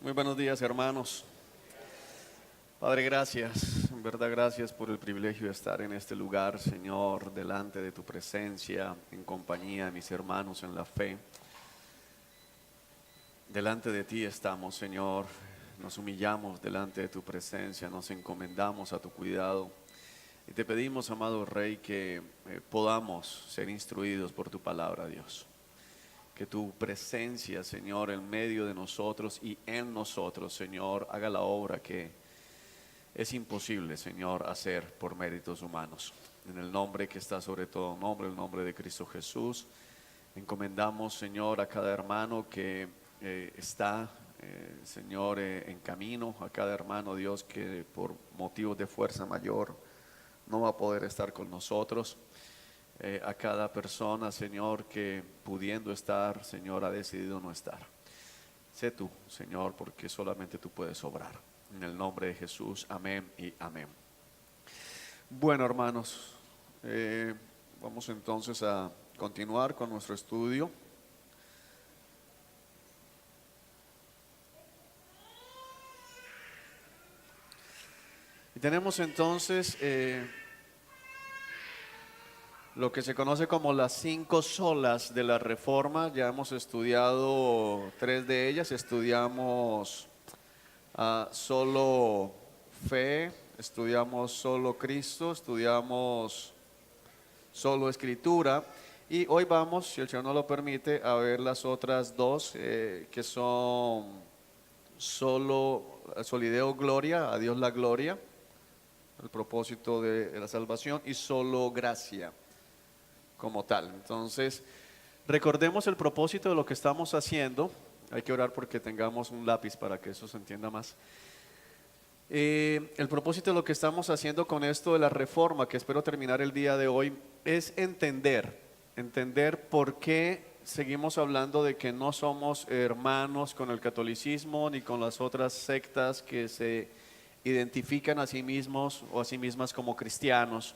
Muy buenos días, hermanos. Padre, gracias, en verdad gracias por el privilegio de estar en este lugar, Señor, delante de tu presencia, en compañía de mis hermanos en la fe. Delante de ti estamos, Señor, nos humillamos delante de tu presencia, nos encomendamos a tu cuidado y te pedimos, amado Rey, que podamos ser instruidos por tu palabra, Dios. Que tu presencia, Señor, en medio de nosotros y en nosotros, Señor, haga la obra que es imposible, Señor, hacer por méritos humanos. En el nombre que está sobre todo nombre, el nombre de Cristo Jesús, encomendamos, Señor, a cada hermano que está, Señor, en camino, a cada hermano, Dios, que por motivos de fuerza mayor no va a poder estar con nosotros. A cada persona, Señor, que pudiendo estar, Señor, ha decidido no estar. Sé tú, Señor, porque solamente tú puedes obrar. En el nombre de Jesús, amén y amén. Bueno, hermanos, vamos entonces a continuar con nuestro estudio. Y tenemos entonces lo que se conoce como las 5 solas de la Reforma. Ya hemos estudiado 3 de ellas. Estudiamos solo fe, estudiamos solo Cristo, estudiamos solo Escritura. Y hoy vamos, si el Señor nos lo permite, a ver las otras 2 que son solo solideo gloria, a Dios la gloria, el propósito de la salvación, y solo gracia como tal. Entonces, recordemos el propósito de lo que estamos haciendo. Hay que orar porque tengamos un lápiz para que eso se entienda más. El propósito de lo que estamos haciendo con esto de la reforma, que espero terminar el día de hoy, es entender por qué seguimos hablando de que no somos hermanos con el catolicismo ni con las otras sectas que se identifican a sí mismos o a sí mismas como cristianos.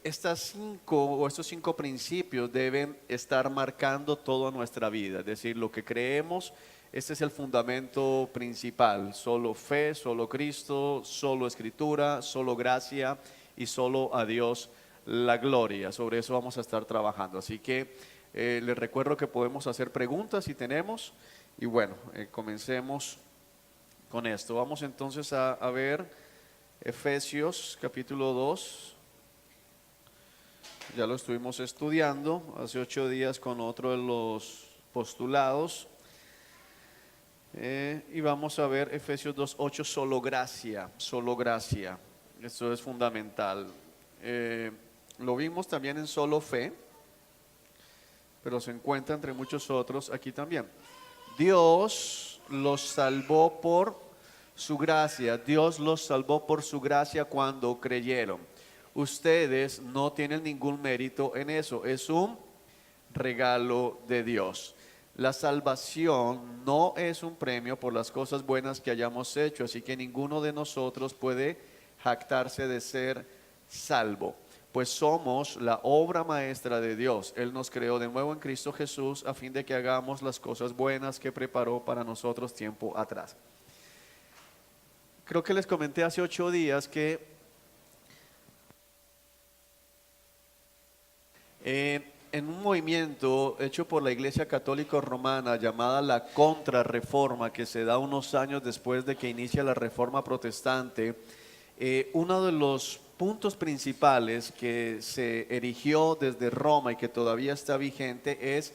Estos 5 principios deben estar marcando toda nuestra vida, es decir, lo que creemos, este es el fundamento principal: solo fe, solo Cristo, solo Escritura, solo gracia y solo a Dios la gloria. Sobre eso vamos a estar trabajando, así que les recuerdo que podemos hacer preguntas si tenemos, y bueno, comencemos con esto. Vamos entonces a ver Efesios capítulo 2. Ya lo estuvimos estudiando hace 8 días con otro de los postulados. Y vamos a ver Efesios 2:8, solo gracia, solo gracia. Esto es fundamental. Lo vimos también en solo fe, pero se encuentra entre muchos otros aquí también. Dios los salvó por su gracia. Dios los salvó por su gracia cuando creyeron. Ustedes no tienen ningún mérito en eso, es un regalo de Dios. La salvación no es un premio por las cosas buenas que hayamos hecho, así que ninguno de nosotros puede jactarse de ser salvo, pues somos la obra maestra de Dios. Él nos creó de nuevo en Cristo Jesús a fin de que hagamos las cosas buenas que preparó para nosotros tiempo atrás. Creo que les comenté hace 8 días que en un movimiento hecho por la Iglesia Católica Romana llamada la Contrarreforma, que se da unos años después de que inicia la Reforma Protestante, uno de los puntos principales que se erigió desde Roma y que todavía está vigente es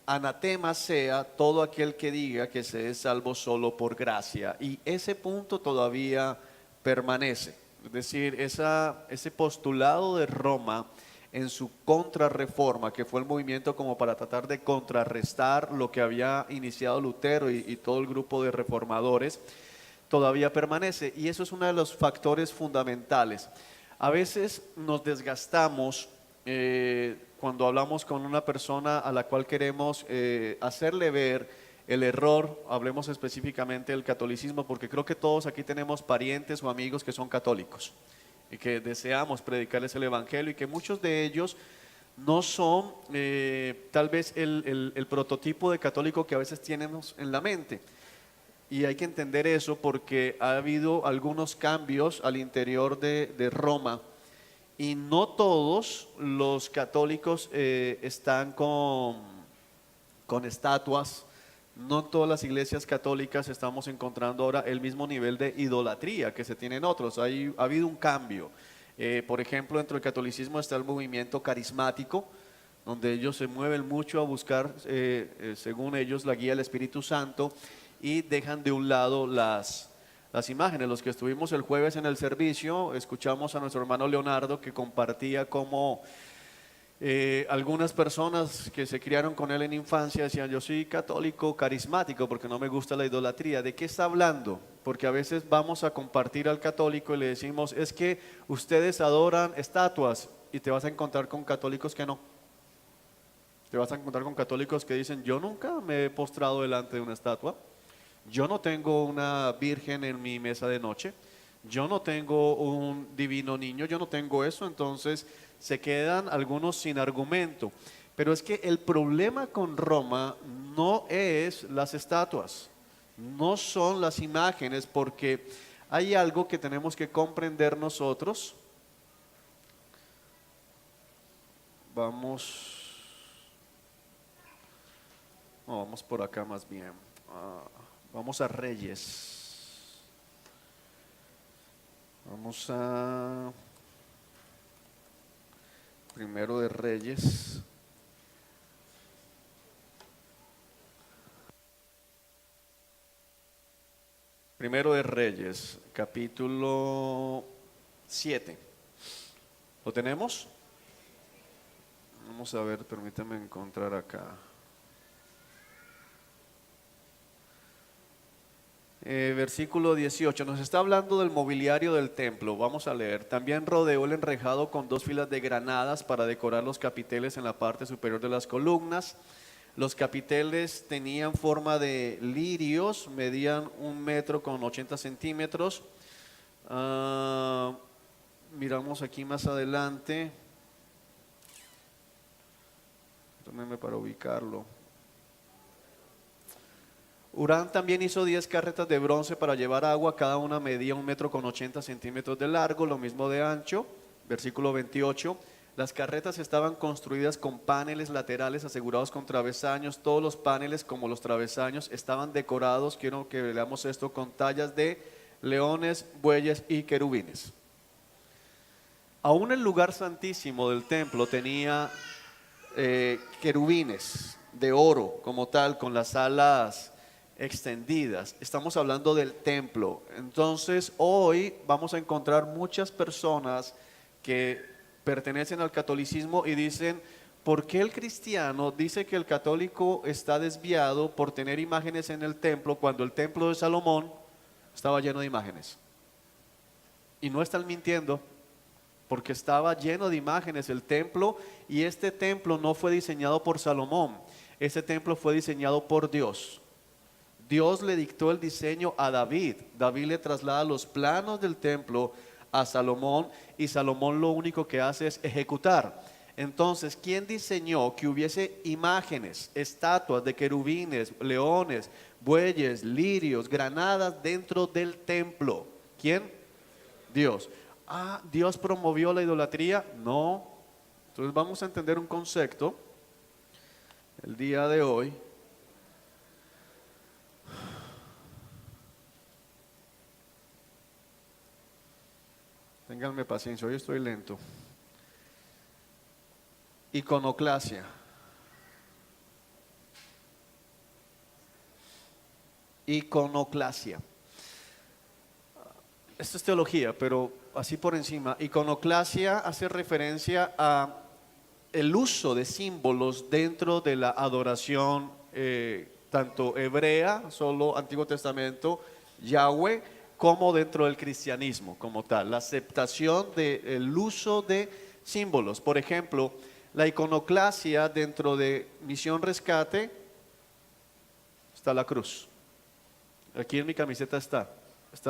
anatema sea todo aquel que diga que se es salvo solo por gracia, y ese punto todavía permanece. Es decir, ese postulado de Roma en su contrarreforma, que fue el movimiento como para tratar de contrarrestar lo que había iniciado Lutero y todo el grupo de reformadores, todavía permanece, y eso es uno de los factores fundamentales. A veces nos desgastamos cuando hablamos con una persona a la cual queremos hacerle ver el error. Hablemos específicamente del catolicismo, porque creo que todos aquí tenemos parientes o amigos que son católicos y que deseamos predicarles el evangelio, y que muchos de ellos no son tal vez el prototipo de católico que a veces tenemos en la mente. Y hay que entender eso porque ha habido algunos cambios al interior de Roma y no todos los católicos están con estatuas. No en todas las iglesias católicas estamos encontrando ahora el mismo nivel de idolatría que se tiene en otros. Ha habido un cambio. Por ejemplo, dentro del catolicismo está el movimiento carismático, donde ellos se mueven mucho a buscar, según ellos, la guía del Espíritu Santo y dejan de un lado las imágenes. Los que estuvimos el jueves en el servicio, escuchamos a nuestro hermano Leonardo que compartía cómo algunas personas que se criaron con él en infancia decían: yo soy católico carismático porque no me gusta la idolatría. ¿De qué está hablando? Porque a veces vamos a compartir al católico y le decimos: es que ustedes adoran estatuas, y te vas a encontrar con católicos que no. Te vas a encontrar con católicos que dicen: yo nunca me he postrado delante de una estatua, yo no tengo una virgen en mi mesa de noche, yo no tengo un divino niño, yo no tengo eso. Entonces se quedan algunos sin argumento. Pero es que el problema con Roma no es las estatuas, no son las imágenes, porque hay algo que tenemos que comprender nosotros. Vamos por acá más bien. Vamos a Reyes. Vamos a Primero de Reyes. Primero de Reyes, capítulo 7. ¿Lo tenemos? Vamos a ver, permítame encontrar acá. Versículo 18, nos está hablando del mobiliario del templo. Vamos a leer: también rodeó el enrejado con 2 filas de granadas para decorar los capiteles en la parte superior de las columnas. Los capiteles tenían forma de lirios, medían 1,80 m. Miramos aquí más adelante, tómenme para ubicarlo. Hurán también hizo 10 carretas de bronce para llevar agua, cada una medía 1,80 m de largo, lo mismo de ancho. Versículo 28, las carretas estaban construidas con paneles laterales asegurados con travesaños. Todos los paneles, como los travesaños, estaban decorados, quiero que leamos esto, con tallas de leones, bueyes y querubines. Aún el lugar santísimo del templo tenía querubines de oro como tal, con las alas extendidas. Estamos hablando del templo. Entonces hoy vamos a encontrar muchas personas que pertenecen al catolicismo y dicen: ¿por qué el cristiano dice que el católico está desviado por tener imágenes en el templo cuando el templo de Salomón estaba lleno de imágenes? Y no están mintiendo, porque estaba lleno de imágenes el templo, y este templo no fue diseñado por Salomón, este templo fue diseñado por Dios. Dios le dictó el diseño a David. David le traslada los planos del templo a Salomón, y Salomón lo único que hace es ejecutar. Entonces, ¿quién diseñó que hubiese imágenes, estatuas de querubines, leones, bueyes, lirios, granadas dentro del templo? ¿Quién? Dios. ¿Dios promovió la idolatría? No. Entonces vamos a entender un concepto el día de hoy. Ténganme paciencia, hoy estoy lento. Iconoclasia. Iconoclasia. Esto es teología, pero así por encima. Iconoclasia hace referencia a el uso de símbolos dentro de la adoración, tanto hebrea, solo Antiguo Testamento, Yahweh, como dentro del cristianismo como tal. La aceptación del uso de símbolos. Por ejemplo, la iconoclasia dentro de Misión Rescate está la cruz. Aquí en mi camiseta está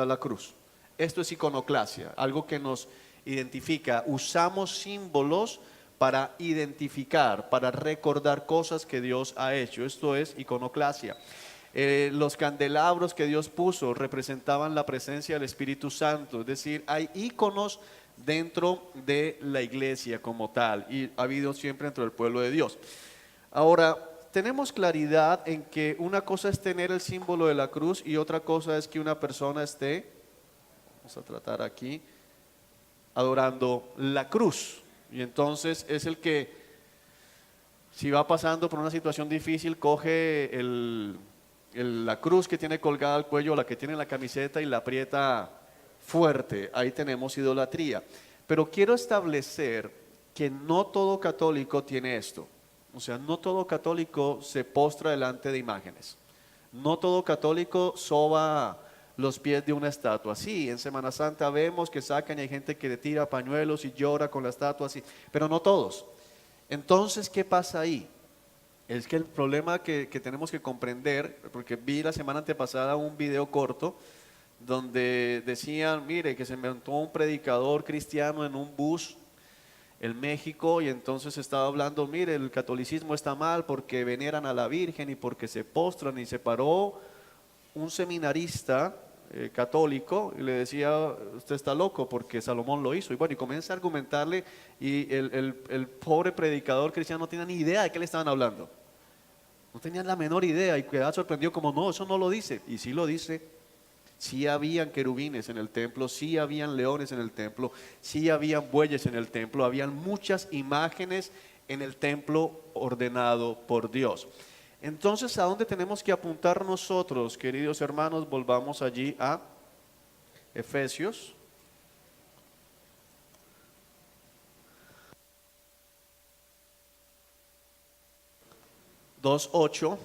la cruz. Esto es iconoclasia, algo que nos identifica. Usamos símbolos para identificar, para recordar cosas que Dios ha hecho. Esto es iconoclasia. Los candelabros que Dios puso representaban la presencia del Espíritu Santo, es decir, hay íconos dentro de la iglesia como tal y ha habido siempre dentro del pueblo de Dios. Ahora, tenemos claridad en que una cosa es tener el símbolo de la cruz y otra cosa es que una persona esté, vamos a tratar aquí, adorando la cruz. Y entonces es el que, si va pasando por una situación difícil, coge la cruz que tiene colgada al cuello, la que tiene en la camiseta y la aprieta fuerte. Ahí tenemos idolatría. Pero quiero establecer que no todo católico tiene esto. O sea, no todo católico se postra delante de imágenes. No todo católico soba los pies de una estatua. Sí, en Semana Santa vemos que sacan y hay gente que le tira pañuelos y llora con la estatua así, pero no todos. Entonces, ¿qué pasa ahí? Es que el problema que tenemos que comprender, porque vi la semana antepasada un video corto donde decían, mire, que se inventó un predicador cristiano en un bus en México y entonces estaba hablando, mire, el catolicismo está mal porque veneran a la Virgen y porque se postran, y se paró un seminarista católico y le decía, usted está loco porque Salomón lo hizo. Y bueno, y comienza a argumentarle y el pobre predicador cristiano no tenía ni idea de qué le estaban hablando. No tenían la menor idea y quedaba sorprendido como, no, eso no lo dice. Y sí lo dice. Sí habían querubines en el templo, sí habían leones en el templo, sí habían bueyes en el templo, habían muchas imágenes en el templo ordenado por Dios. Entonces, ¿a dónde tenemos que apuntar nosotros, queridos hermanos? Volvamos allí a Efesios. Dos ocho.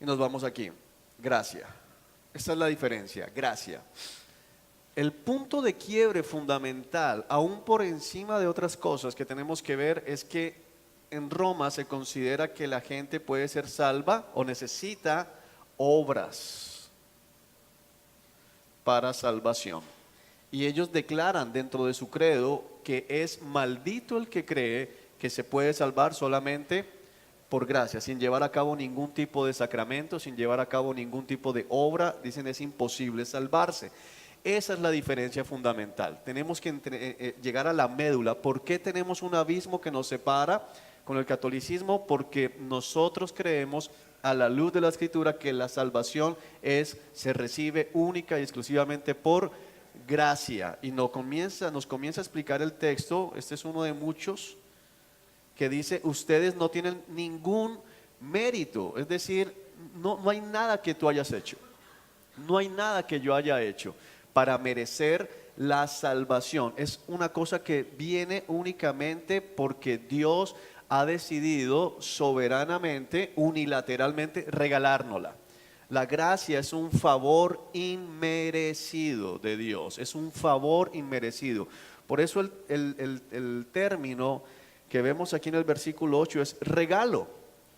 Y nos vamos aquí. Gracia. Esta es la diferencia. Gracia. El punto de quiebre fundamental, aún por encima de otras cosas que tenemos que ver, es que en Roma se considera que la gente puede ser salva o necesita obras para salvación. Y ellos declaran dentro de su credo que es maldito el que cree que se puede salvar solamente por gracia, sin llevar a cabo ningún tipo de sacramento, sin llevar a cabo ningún tipo de obra. Dicen es imposible salvarse. Esa es la diferencia fundamental. Tenemos que llegar a la médula. ¿Por qué tenemos un abismo que nos separa con el catolicismo? Porque nosotros creemos a la luz de la Escritura que la salvación se recibe única y exclusivamente por gracia. Y nos comienza a explicar el texto. Este es uno de muchos que dice, ustedes no tienen ningún mérito. Es decir, no hay nada que tú hayas hecho. No hay nada que yo haya hecho para merecer la salvación. Es una cosa que viene únicamente porque Dios ha decidido soberanamente, unilateralmente, regalárnosla. La gracia es un favor inmerecido de Dios, es un favor inmerecido. Por eso el término que vemos aquí en el versículo 8 es regalo.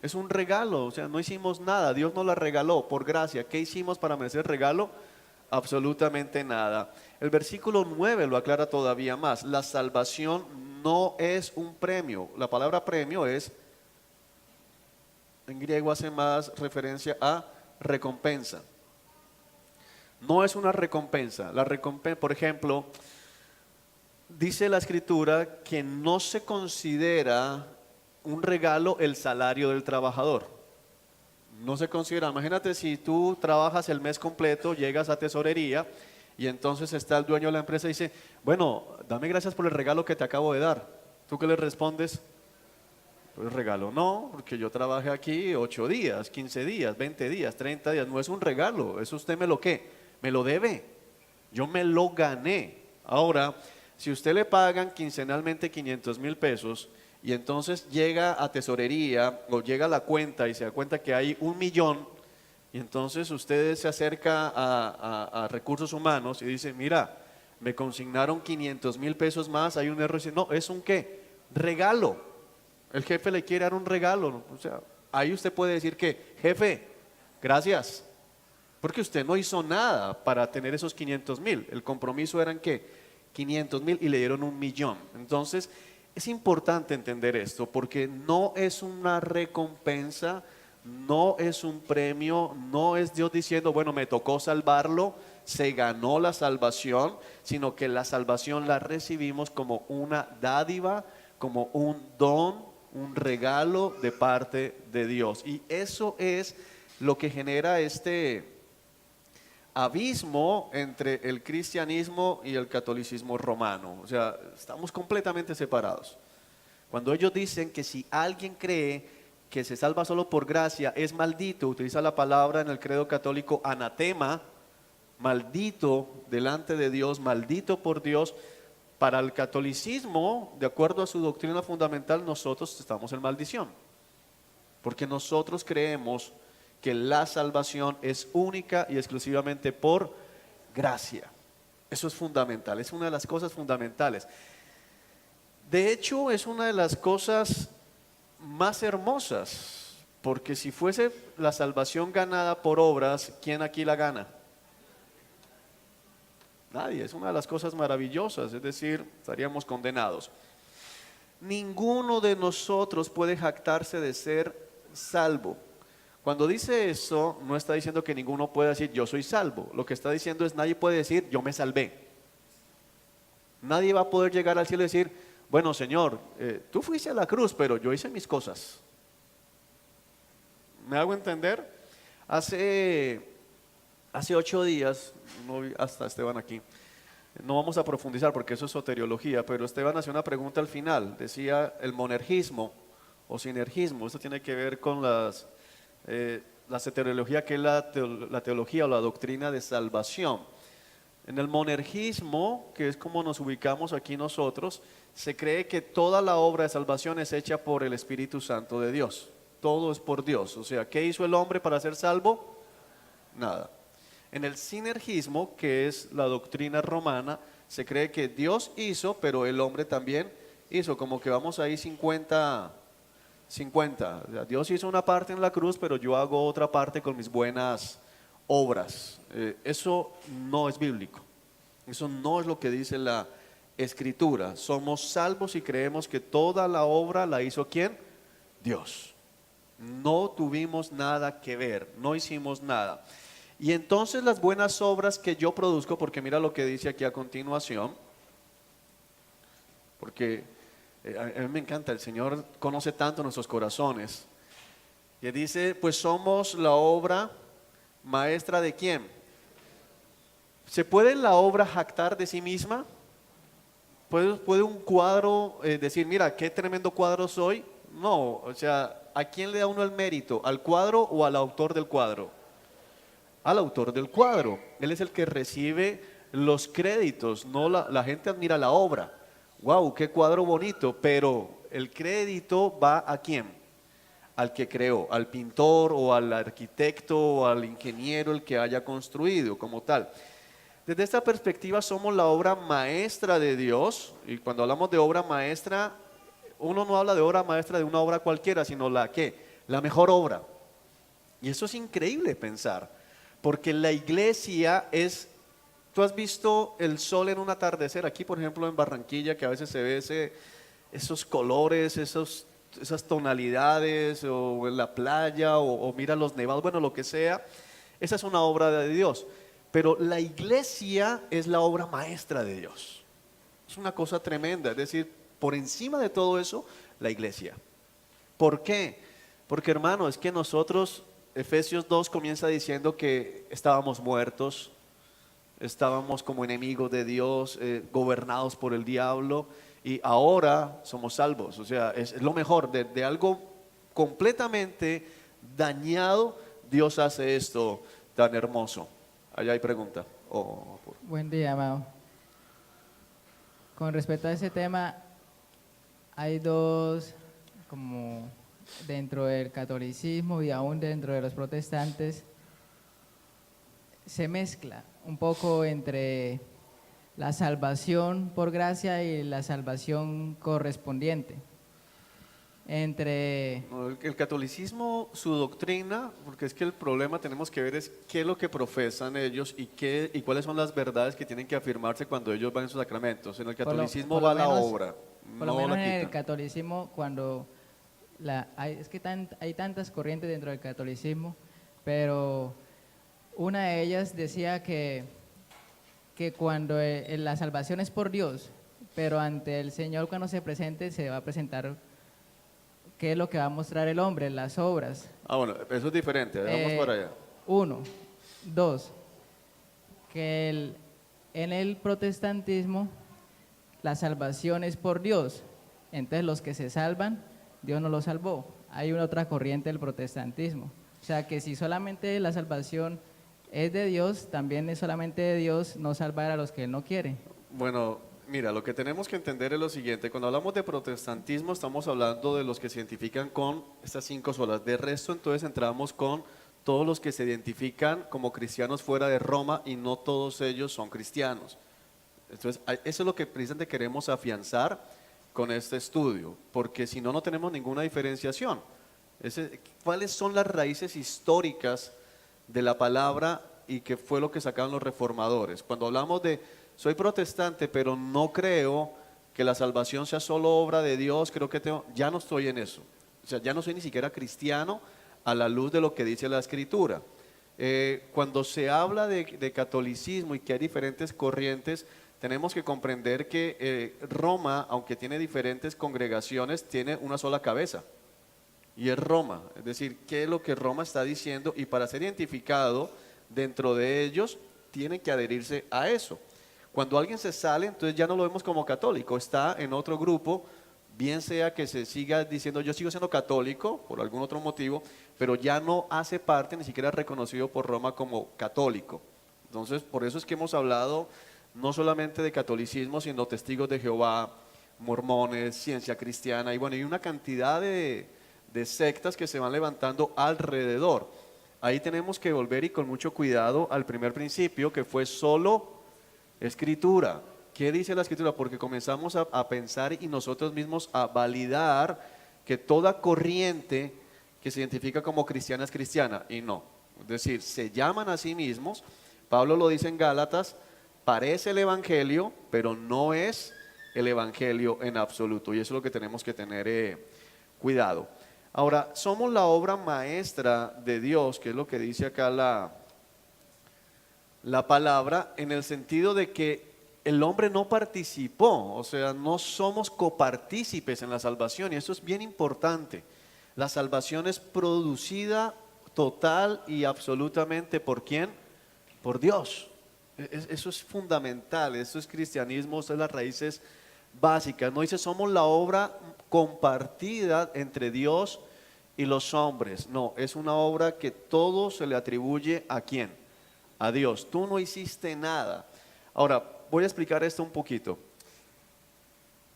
Es un regalo, o sea, no hicimos nada, Dios nos la regaló por gracia. ¿Qué hicimos para merecer el regalo? Absolutamente nada. El versículo 9 lo aclara todavía más. La salvación no es un premio. La palabra premio es, en griego hace más referencia a recompensa. No es una recompensa. La recompensa, por ejemplo, dice la Escritura que no se considera un regalo el salario del trabajador. No se considera. Imagínate si tú trabajas el mes completo, llegas a tesorería y entonces está el dueño de la empresa y dice, bueno, dame gracias por el regalo que te acabo de dar. ¿Tú qué le respondes? Pues regalo no, porque yo trabajé aquí 8 días, 15 días, 20 días, 30 días. No es un regalo, eso usted me lo ¿qué? Me lo debe. Yo me lo gané. Ahora, si usted le pagan quincenalmente 500,000 pesos y entonces llega a tesorería o llega a la cuenta y se da cuenta que hay 1,000,000 y entonces usted se acerca a recursos humanos y dice, mira, me consignaron 500,000 pesos más, hay un error. Y dice, no, es un ¿qué? Regalo. El jefe le quiere dar un regalo. O sea, ahí usted puede decir que, jefe, gracias, porque usted no hizo nada para tener esos 500,000. El compromiso eran ¿qué? 500,000 y le dieron 1,000,000. Entonces, Es importante entender esto porque no es una recompensa, no es un premio, no es Dios diciendo, bueno, me tocó salvarlo, se ganó la salvación, sino que la salvación la recibimos como una dádiva, como un don, un regalo de parte de Dios. Y eso es lo que genera este abismo entre el cristianismo y el catolicismo romano. O sea, estamos completamente separados. Cuando ellos dicen que si alguien cree que se salva solo por gracia es maldito, utiliza la palabra en el credo católico anatema, maldito delante de Dios, maldito por Dios. Para el catolicismo, de acuerdo a su doctrina fundamental, nosotros estamos en maldición, porque nosotros creemos que la salvación es única y exclusivamente por gracia. Eso es fundamental, es una de las cosas fundamentales. De hecho, es una de las cosas más hermosas, porque si fuese la salvación ganada por obras, ¿quién aquí la gana? Nadie. Es una de las cosas maravillosas, es decir, estaríamos condenados. Ninguno de nosotros puede jactarse de ser salvo. Cuando dice eso, no está diciendo que ninguno pueda decir yo soy salvo. Lo que está diciendo es nadie puede decir yo me salvé. Nadie va a poder llegar al cielo y decir, bueno Señor, tú fuiste a la cruz, pero yo hice mis cosas. ¿Me hago entender? Hace 8 días, no vi hasta Esteban aquí, no vamos a profundizar porque eso es soteriología, pero Esteban hacía una pregunta al final, decía el monergismo o sinergismo, esto tiene que ver con la soteriología, que es la teología o la doctrina de salvación. En el monergismo, que es como nos ubicamos aquí nosotros, se cree que toda la obra de salvación es hecha por el Espíritu Santo de Dios, todo es por Dios. O sea, ¿qué hizo el hombre para ser salvo? Nada. En el sinergismo, que es la doctrina romana, se cree que Dios hizo, pero el hombre también hizo, como que vamos ahí 50-50. O sea, Dios hizo una parte en la cruz, pero yo hago otra parte con mis buenas obras. Eso no es bíblico. Eso no es lo que dice la Escritura. Somos salvos y creemos que toda la obra la hizo ¿quién? Dios. No tuvimos nada que ver, no hicimos nada. Y entonces las buenas obras que yo produzco, porque mira lo que dice aquí a continuación, porque a mí me encanta, el Señor conoce tanto nuestros corazones. Y dice, pues somos la obra maestra ¿de quién? ¿Se puede la obra jactar de sí misma? ¿Puede un cuadro decir, mira, qué tremendo cuadro soy? No, o sea, ¿a quién le da uno el mérito? ¿Al cuadro o al autor del cuadro? Al autor del cuadro. Él es el que recibe los créditos, no la gente admira la obra. Wow, qué cuadro bonito, pero el crédito va ¿a quién? Al que creó, al pintor o al arquitecto o al ingeniero, el que haya construido como tal. Desde esta perspectiva somos la obra maestra de Dios, y cuando hablamos de obra maestra, uno no habla de obra maestra de una obra cualquiera, sino la mejor obra. Y eso es increíble pensar, porque la iglesia es, tú has visto el sol en un atardecer, aquí por ejemplo en Barranquilla, que a veces se ve esos colores, esas tonalidades, o en la playa, o mira los nevados, bueno, lo que sea, esa es una obra de Dios. Pero la iglesia es la obra maestra de Dios. Es una cosa tremenda, es decir, por encima de todo eso, la iglesia. ¿Por qué? Porque hermano, es que nosotros, Efesios 2 comienza diciendo que estábamos muertos, estábamos como enemigos de Dios, gobernados por el diablo, y ahora somos salvos. O sea, es lo mejor, de algo completamente dañado, Dios hace esto tan hermoso. Allá hay pregunta. Buen día, amado. Con respecto a ese tema, hay dos, como dentro del catolicismo y aún dentro de los protestantes, se mezcla un poco entre la salvación por gracia y la salvación correspondiente. El catolicismo, su doctrina, porque es que el problema tenemos que ver es qué es lo que profesan ellos y cuáles son las verdades que tienen que afirmarse cuando ellos van en sus sacramentos. En el catolicismo va la obra, Por lo no menos la en el quitan. catolicismo, cuando es que hay tantas corrientes dentro del catolicismo, pero una de ellas decía que cuando la salvación es por Dios, pero ante el Señor cuando se presente se va a presentar qué es lo que va a mostrar el hombre, las obras. Ah, bueno, eso es diferente, vamos para allá. Uno, dos, que en el protestantismo la salvación es por Dios, entonces los que se salvan, Dios no los salvó. Hay una otra corriente del protestantismo, o sea que si solamente la salvación es de Dios, también es solamente de Dios no salvar a los que Él no quiere. Bueno, mira, lo que tenemos que entender es lo siguiente. Cuando hablamos de protestantismo, estamos hablando de los que se identifican con estas 5 solas. De resto, entonces entramos con todos los que se identifican como cristianos fuera de Roma y no todos ellos son cristianos. Entonces, eso es lo que precisamente queremos afianzar con este estudio, porque si no, no tenemos ninguna diferenciación. ¿Cuáles son las raíces históricas de la palabra y qué fue lo que sacaron los reformadores? Cuando hablamos de soy protestante, pero no creo que la salvación sea solo obra de Dios, creo que ya no estoy en eso. O sea, ya no soy ni siquiera cristiano a la luz de lo que dice la Escritura. Cuando se habla de catolicismo y que hay diferentes corrientes, tenemos que comprender que Roma, aunque tiene diferentes congregaciones, tiene una sola cabeza. Y es Roma, es decir, qué es lo que Roma está diciendo y para ser identificado dentro de ellos, tienen que adherirse a eso. Cuando alguien se sale, entonces ya no lo vemos como católico, está en otro grupo, bien sea que se siga diciendo yo sigo siendo católico por algún otro motivo, pero ya no hace parte, ni siquiera reconocido por Roma como católico. Entonces, por eso es que hemos hablado no solamente de catolicismo, sino testigos de Jehová, mormones, ciencia cristiana, y bueno, hay una cantidad de sectas que se van levantando alrededor. Ahí tenemos que volver y con mucho cuidado al primer principio, que fue solo Escritura. ¿Qué dice la Escritura? Porque comenzamos a pensar y nosotros mismos a validar que toda corriente que se identifica como cristiana es cristiana, y no. Es decir, se llaman a sí mismos, Pablo lo dice en Gálatas, parece el Evangelio, pero no es el Evangelio en absoluto, y eso es lo que tenemos que tener cuidado. Ahora, somos la obra maestra de Dios, que es lo que dice acá la palabra, en el sentido de que el hombre no participó, o sea, no somos copartícipes en la salvación, y eso es bien importante. La salvación es producida total y absolutamente ¿por quién? Por Dios. Eso es fundamental, eso es cristianismo, eso es las raíces básicas. No dice somos la obra compartida entre Dios y los hombres. No, es una obra que todo se le atribuye ¿a quién? A Dios. Tú no hiciste nada. Ahora, voy a explicar esto un poquito.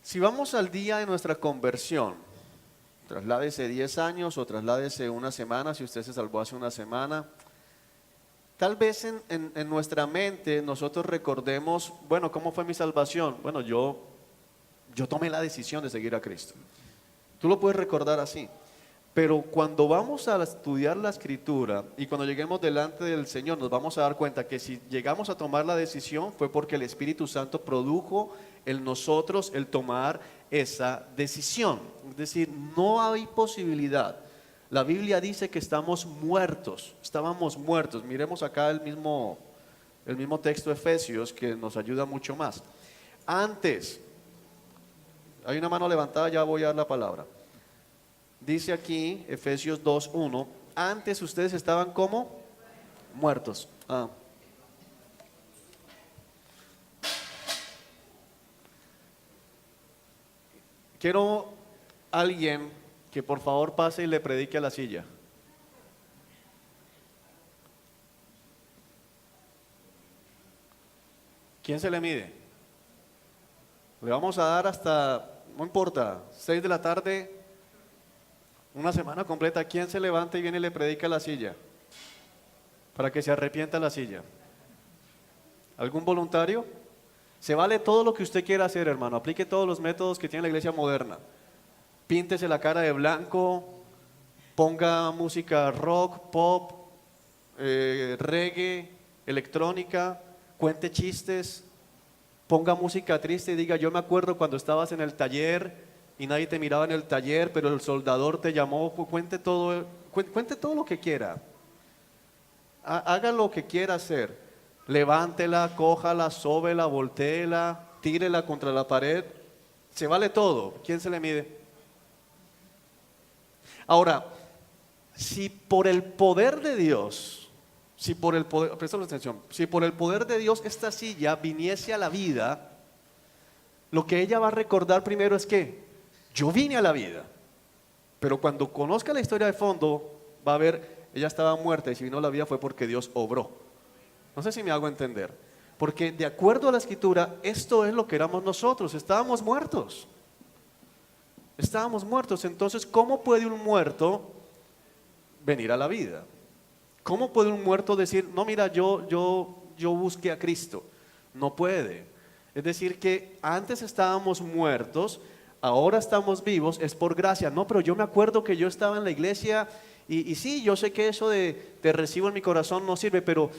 Si vamos al día de nuestra conversión, trasládese 10 años o trasládese una semana, si usted se salvó hace una semana, tal vez en nuestra mente nosotros recordemos, bueno, ¿cómo fue mi salvación? Bueno, yo tomé la decisión de seguir a Cristo. Tú lo puedes recordar así. Pero cuando vamos a estudiar la Escritura y cuando lleguemos delante del Señor, nos vamos a dar cuenta que si llegamos a tomar la decisión fue porque el Espíritu Santo produjo en nosotros el tomar esa decisión. Es decir, no hay posibilidad. La Biblia dice que estamos muertos, estábamos muertos. Miremos acá el mismo texto de Efesios que nos ayuda mucho más. Antes, hay una mano levantada, ya voy a dar la palabra. Dice aquí, Efesios 2:1, antes ustedes estaban como muertos. Quiero alguien que por favor pase y le predique a la silla. ¿Quién se le mide? Le vamos a dar hasta, no importa, 6 de la tarde, una semana completa. ¿Quién se levanta y viene y le predica a la silla? Para que se arrepienta la silla. ¿Algún voluntario? Se vale todo lo que usted quiera hacer, hermano. Aplique todos los métodos que tiene la iglesia moderna. Píntese la cara de blanco, ponga música rock, pop, reggae, electrónica, cuente chistes, ponga música triste y diga, yo me acuerdo cuando estabas en el taller y nadie te miraba en el taller, pero el soldador te llamó, cuente todo lo que quiera. Haga lo que quiera hacer. Levántela, cójala, sóbela, voltéela, tírela contra la pared. Se vale todo. ¿Quién se le mide? Ahora, si por el poder de Dios, préstame atención, si por el poder de Dios esta silla viniese a la vida, lo que ella va a recordar primero es que yo vine a la vida. Pero cuando conozca la historia de fondo, va a ver, ella estaba muerta y si vino a la vida fue porque Dios obró. No sé si me hago entender. Porque de acuerdo a la escritura, esto es lo que éramos nosotros, estábamos muertos. Estábamos muertos, entonces ¿cómo puede un muerto venir a la vida? ¿Cómo puede un muerto decir, no mira, yo busqué a Cristo? No puede. Es decir que antes estábamos muertos, ahora estamos vivos, es por gracia. No, pero yo me acuerdo que yo estaba en la iglesia y sí, yo sé que eso de te recibo en mi corazón no sirve, pero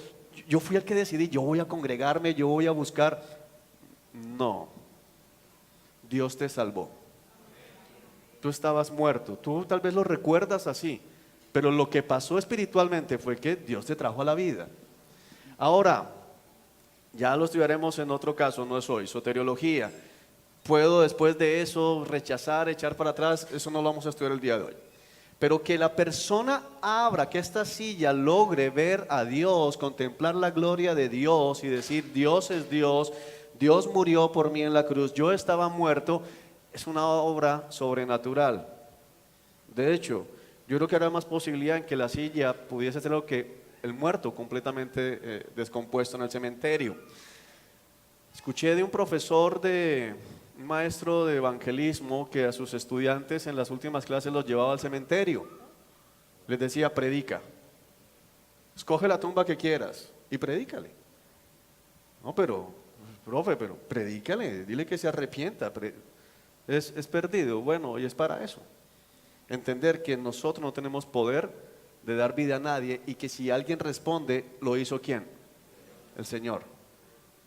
yo fui el que decidí, yo voy a congregarme, yo voy a buscar. No, Dios te salvó. Tú estabas muerto, tú tal vez lo recuerdas así, pero lo que pasó espiritualmente fue que Dios te trajo a la vida. Ahora, ya lo estudiaremos en otro caso, no es hoy, soteriología. Puedo después de eso rechazar, echar para atrás, eso no lo vamos a estudiar el día de hoy. Pero que la persona abra, que esta silla logre ver a Dios, contemplar la gloria de Dios y decir, Dios es Dios, Dios murió por mí en la cruz, yo estaba muerto, es una obra sobrenatural. De hecho, yo creo que habrá más posibilidad en que la silla pudiese ser lo que el muerto completamente descompuesto en el cementerio. Escuché de un profesor un maestro de evangelismo que a sus estudiantes en las últimas clases los llevaba al cementerio. Les decía, predica. Escoge la tumba que quieras y predícale. No, pero, profe, pero predícale, dile que se arrepienta. Es perdido. Bueno, y es para eso. Entender que nosotros no tenemos poder de dar vida a nadie y que si alguien responde, ¿lo hizo quién? El Señor.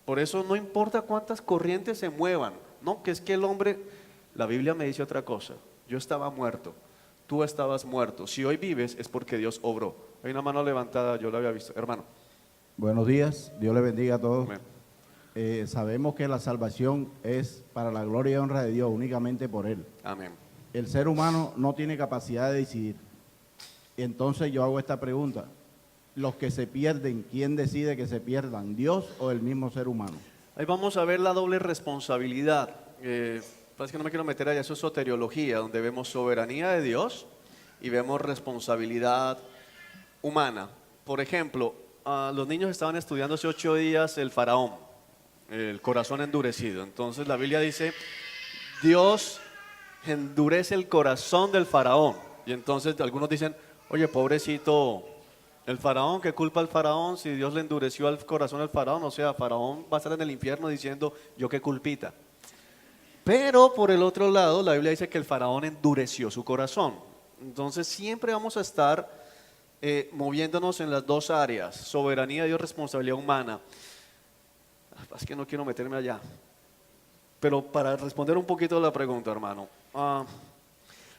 Por eso no importa cuántas corrientes se muevan, no, que es que el hombre, la Biblia me dice otra cosa, yo estaba muerto, tú estabas muerto, si hoy vives es porque Dios obró. Hay una mano levantada, yo la había visto, hermano. Buenos días, Dios le bendiga a todos. Amén. Sabemos que la salvación es para la gloria y honra de Dios, únicamente por Él. Amén. El ser humano no tiene capacidad de decidir. Entonces yo hago esta pregunta, los que se pierden, ¿quién decide que se pierdan? ¿Dios o el mismo ser humano? Ahí vamos a ver la doble responsabilidad. Es que no me quiero meter allá, eso es soteriología, donde vemos soberanía de Dios y vemos responsabilidad humana. Por ejemplo, los niños estaban estudiando hace 8 días el faraón, el corazón endurecido. Entonces la Biblia dice, Dios endurece el corazón del faraón. Y entonces algunos dicen, oye, pobrecito el faraón, ¿qué culpa al faraón si Dios le endureció el corazón al faraón? O sea, faraón va a estar en el infierno diciendo, yo qué culpita. Pero por el otro lado, la Biblia dice que el faraón endureció su corazón. Entonces siempre vamos a estar moviéndonos en las dos áreas, soberanía de Dios, responsabilidad humana. Es que no quiero meterme allá. Pero para responder un poquito a la pregunta, hermano,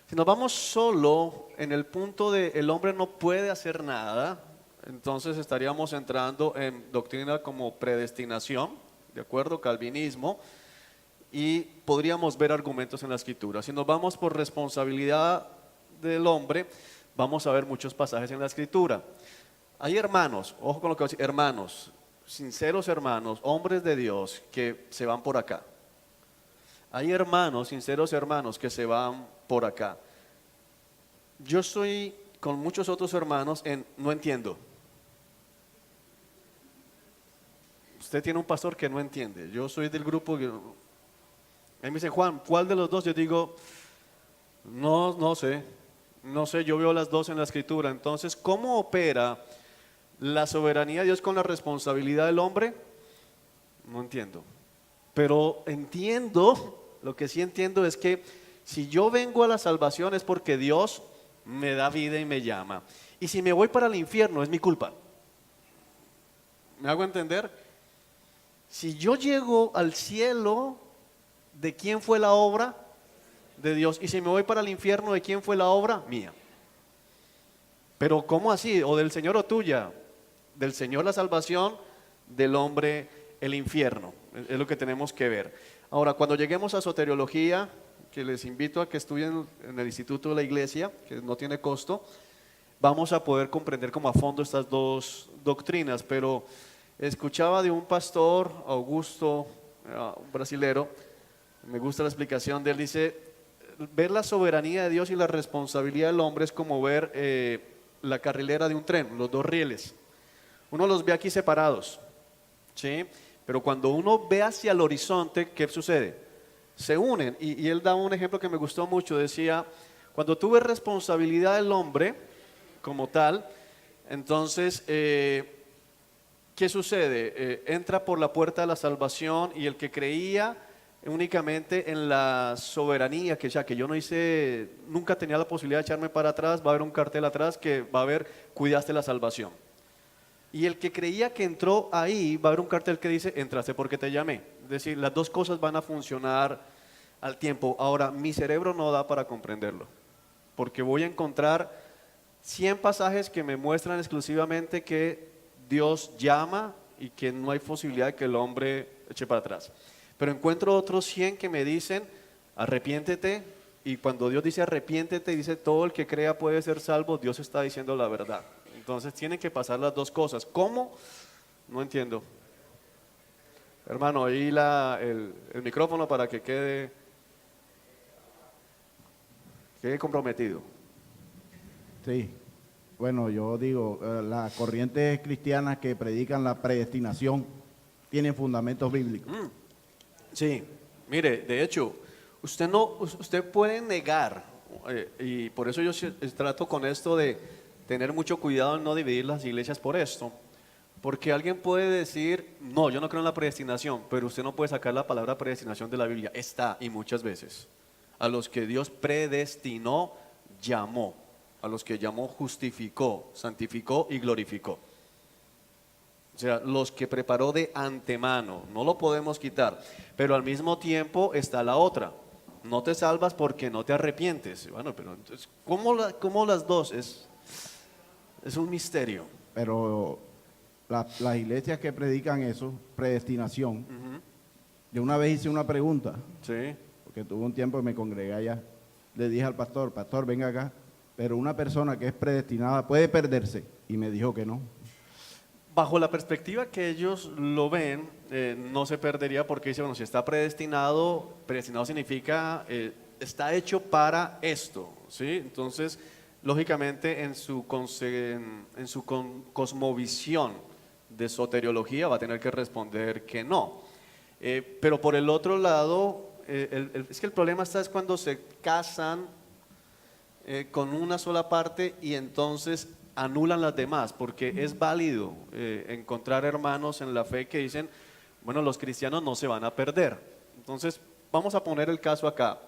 si nos vamos solo en el punto de el hombre no puede hacer nada, entonces estaríamos entrando en doctrina como predestinación, ¿de acuerdo? Calvinismo, y podríamos ver argumentos en la escritura. Si nos vamos por responsabilidad del hombre, vamos a ver muchos pasajes en la escritura. Hay hermanos, ojo con lo que voy a decir, hermanos, sinceros hermanos, hombres de Dios que se van por acá. Hay hermanos, sinceros hermanos que se van por acá. Yo estoy con muchos otros hermanos en no entiendo. Usted tiene un pastor que no entiende. Yo soy del grupo que... Él me dice, Juan, ¿cuál de los dos? Yo digo, no sé, yo veo las dos en la escritura. Entonces, ¿cómo opera la soberanía de Dios con la responsabilidad del hombre? No entiendo. Pero entiendo, lo que sí entiendo es que si yo vengo a la salvación es porque Dios me da vida y me llama. Y si me voy para el infierno es mi culpa. ¿Me hago entender? Si yo llego al cielo, ¿de quién fue la obra? De Dios. Y si me voy para el infierno, ¿de quién fue la obra? Mía. Pero ¿cómo así? ¿O del Señor o tuya? Del Señor la salvación, del hombre el infierno. Es lo que tenemos que ver. Ahora, cuando lleguemos a soteriología, que les invito a que estudien en el Instituto de la Iglesia, que no tiene costo, vamos a poder comprender como a fondo estas dos doctrinas. Pero escuchaba de un pastor, Augusto, un brasilero, me gusta la explicación de él, dice, ver la soberanía de Dios y la responsabilidad del hombre es como ver la carrilera de un tren, los dos rieles. Uno los ve aquí separados, ¿sí? Pero cuando uno ve hacia el horizonte, ¿qué sucede? Se unen. Y él daba un ejemplo que me gustó mucho, decía, cuando tú ves responsabilidad del hombre como tal, entonces, ¿qué sucede? Entra por la puerta de la salvación y el que creía únicamente en la soberanía, que ya que yo no hice, nunca tenía la posibilidad de echarme para atrás, va a haber un cartel atrás que va a haber, cuidaste la salvación. Y el que creía que entró ahí, va a haber un cartel que dice, entraste porque te llamé. Es decir, las dos cosas van a funcionar al tiempo. Ahora, mi cerebro no da para comprenderlo, porque voy a encontrar 100 pasajes que me muestran exclusivamente que Dios llama y que no hay posibilidad de que el hombre eche para atrás. Pero encuentro otros 100 que me dicen, arrepiéntete, y cuando Dios dice arrepiéntete, dice todo el que crea puede ser salvo, Dios está diciendo la verdad. Entonces tienen que pasar las dos cosas. ¿Cómo? No entiendo. Hermano, ahí el micrófono para que quede comprometido. Sí. Bueno, yo digo, las corrientes cristianas que predican la predestinación tienen fundamentos bíblicos. Sí, mire, de hecho, usted puede negar, y por eso yo trato con esto de tener mucho cuidado en no dividir las iglesias por esto, porque alguien puede decir, no, yo no creo en la predestinación, pero usted no puede sacar la palabra predestinación de la Biblia. Está, y muchas veces, a los que Dios predestinó, llamó, a los que llamó, justificó, santificó y glorificó. O sea, los que preparó de antemano, no lo podemos quitar, pero al mismo tiempo está la otra, no te salvas porque no te arrepientes. Bueno, pero entonces, ¿cómo las dos? Es un misterio. Pero las iglesias que predican eso, predestinación, yo una vez hice una pregunta, Sí. porque tuve un tiempo que me congregué allá, le dije al pastor, venga acá, pero una persona que es predestinada puede perderse, y me dijo que no. Bajo la perspectiva que ellos lo ven, no se perdería porque dice, bueno, si está predestinado significa está hecho para esto, ¿sí? Entonces, lógicamente en su cosmovisión de soteriología va a tener que responder que no. Pero por el otro lado, es que el problema es cuando se casan con una sola parte y entonces anulan las demás, porque es válido encontrar hermanos en la fe que dicen, bueno, los cristianos no se van a perder. Entonces, vamos a poner el caso acá.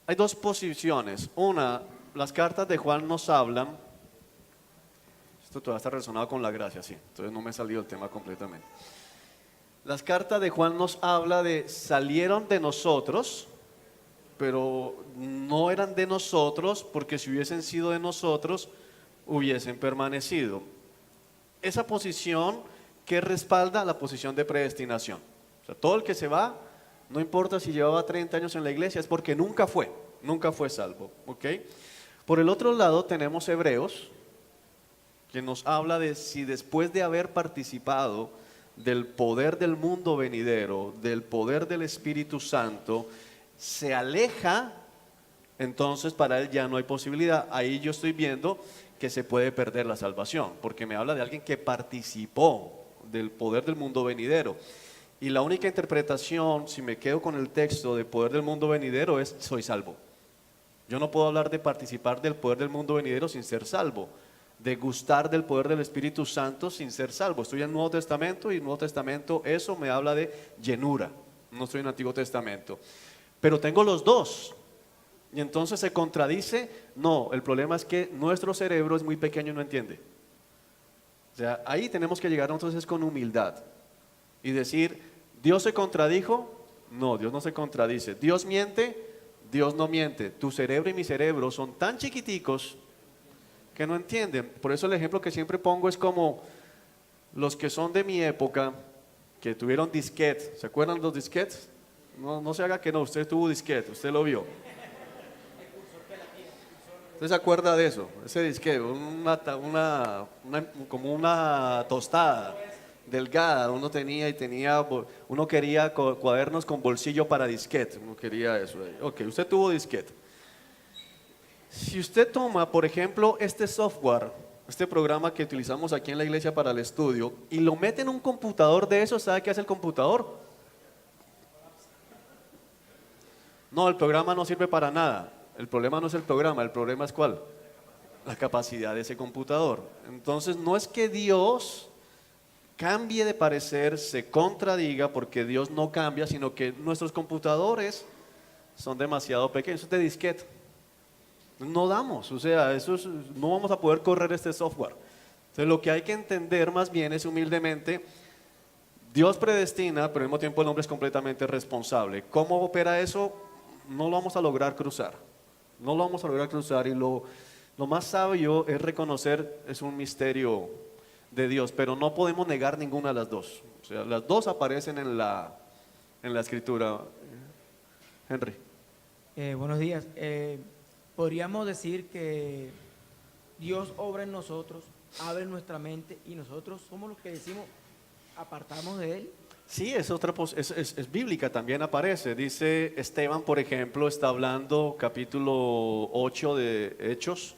Hay dos posiciones. Una, las cartas de Juan nos hablan, esto todavía está relacionado con la gracia, sí, entonces no me he salido el tema completamente. Las cartas de Juan nos habla de salieron de nosotros, pero no eran de nosotros, porque si hubiesen sido de nosotros, hubiesen permanecido. Esa posición que respalda la posición de predestinación. O sea, todo el que se va, no importa si llevaba 30 años en la iglesia, es porque nunca fue salvo. ¿Ok? Por el otro lado tenemos Hebreos, que nos habla de si después de haber participado del poder del mundo venidero, del poder del Espíritu Santo, se aleja, entonces para él ya no hay posibilidad. Ahí yo estoy viendo que se puede perder la salvación, porque me habla de alguien que participó del poder del mundo venidero. Y la única interpretación, si me quedo con el texto de poder del mundo venidero, es soy salvo. Yo no puedo hablar de participar del poder del mundo venidero sin ser salvo, de gustar del poder del Espíritu Santo sin ser salvo. Estoy en el Nuevo Testamento y el Nuevo Testamento eso me habla de llenura, no estoy en el Antiguo Testamento. Pero tengo los dos. Y entonces se contradice. No, el problema es que nuestro cerebro es muy pequeño y no entiende. O sea, ahí tenemos que llegar entonces con humildad. y decir, ¿Dios se contradijo? No, Dios no se contradice. ¿Dios miente? Dios no miente. Tu cerebro y mi cerebro son tan chiquiticos que no entienden. Por eso el ejemplo que siempre pongo es como los que son de mi época, que tuvieron disquete. ¿Se acuerdan los disquetes? No se haga que no, usted tuvo disquete, usted lo vio. ¿Usted se acuerda de eso? Ese disquete, como una tostada delgada, uno quería cuadernos con bolsillo para disquete, uno quería eso. Ok, usted tuvo disquete. Si usted toma, por ejemplo, este software, este programa que utilizamos aquí en la iglesia para el estudio, y lo mete en un computador de eso, ¿sabe qué hace el computador? No, el programa no sirve para nada. El problema no es el programa, el problema es ¿cuál? La capacidad de ese computador. Entonces, no es que Dios cambie de parecer, se contradiga, porque Dios no cambia, sino que nuestros computadores son demasiado pequeños. Eso es de disquete. No damos, o sea, no vamos a poder correr este software. Entonces, lo que hay que entender más bien es humildemente, Dios predestina, pero al mismo tiempo el hombre es completamente responsable. ¿Cómo opera eso? No lo vamos a lograr cruzar. No lo vamos a lograr cruzar, y lo más sabio es reconocer, es un misterio de Dios, pero no podemos negar ninguna de las dos. O sea, las dos aparecen en la escritura. Henry. Buenos días. Podríamos decir que Dios obra en nosotros, abre nuestra mente y nosotros somos los que decimos, apartamos de Él. Sí, es bíblica, también aparece. Dice Esteban, por ejemplo, está hablando, capítulo 8 de Hechos.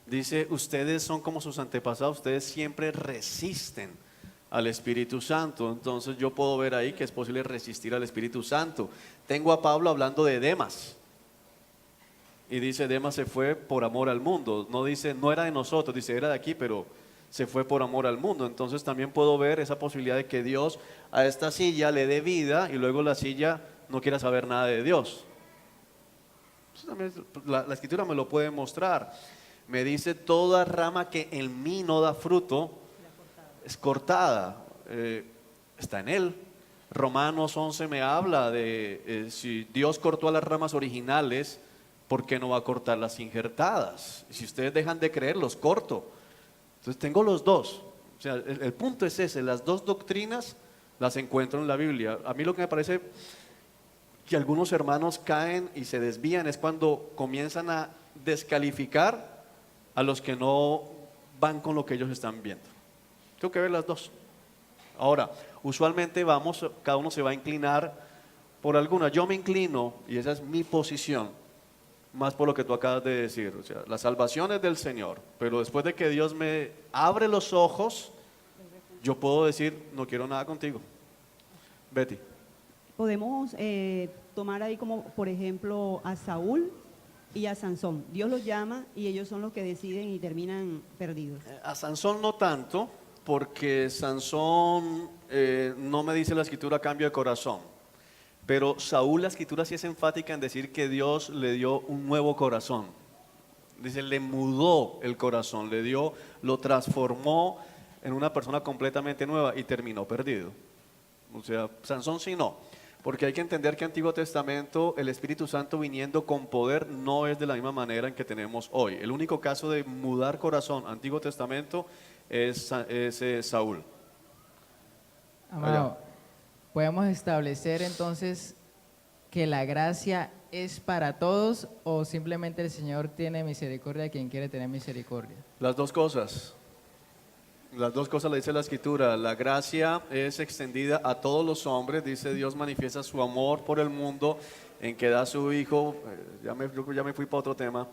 Dice, ustedes son como sus antepasados, ustedes siempre resisten al Espíritu Santo. Entonces yo puedo ver ahí que es posible resistir al Espíritu Santo. Tengo a Pablo hablando de Demas. Y dice, Demas se fue por amor al mundo. No dice, no era de nosotros, dice, era de aquí, pero se fue por amor al mundo. Entonces también puedo ver esa posibilidad de que Dios a esta silla le dé vida y luego la silla no quiera saber nada de Dios. Eso también la escritura me lo puede mostrar. Me dice, toda rama que en mí no da fruto es cortada. Está en él. Romanos 11 me habla de si Dios cortó a las ramas originales, ¿por qué no va a cortar las injertadas? Si ustedes dejan de creer, los corto. Entonces tengo los dos. O sea, el punto es ese, las dos doctrinas las encuentro en la Biblia. A mí lo que me parece que algunos hermanos caen y se desvían es cuando comienzan a descalificar a los que no van con lo que ellos están viendo. Tengo que ver las dos. Ahora, usualmente cada uno se va a inclinar por alguna. Yo me inclino, y esa es mi posición, más por lo que tú acabas de decir. O sea, la salvación es del Señor, pero después de que Dios me abre los ojos, yo puedo decir, no quiero nada contigo. Betty. Podemos tomar ahí como, por ejemplo, a Saúl y a Sansón. Dios los llama y ellos son los que deciden y terminan perdidos. A Sansón no tanto, porque Sansón no me dice la escritura cambio de corazón. Pero Saúl, la escritura sí es enfática en decir que Dios le dio un nuevo corazón. Dice, le mudó el corazón, lo transformó en una persona completamente nueva y terminó perdido. O sea, Sansón sí no. Porque hay que entender que Antiguo Testamento, el Espíritu Santo viniendo con poder no es de la misma manera en que tenemos hoy. El único caso de mudar corazón, Antiguo Testamento, es Saúl. Amado, ¿podemos establecer entonces que la gracia es para todos o simplemente el Señor tiene misericordia de quien quiere tener misericordia? Las dos cosas. Las dos cosas le dice la escritura. La gracia es extendida a todos los hombres. Dice, Dios manifiesta su amor por el mundo en que da a su Hijo. Ya me fui para otro tema.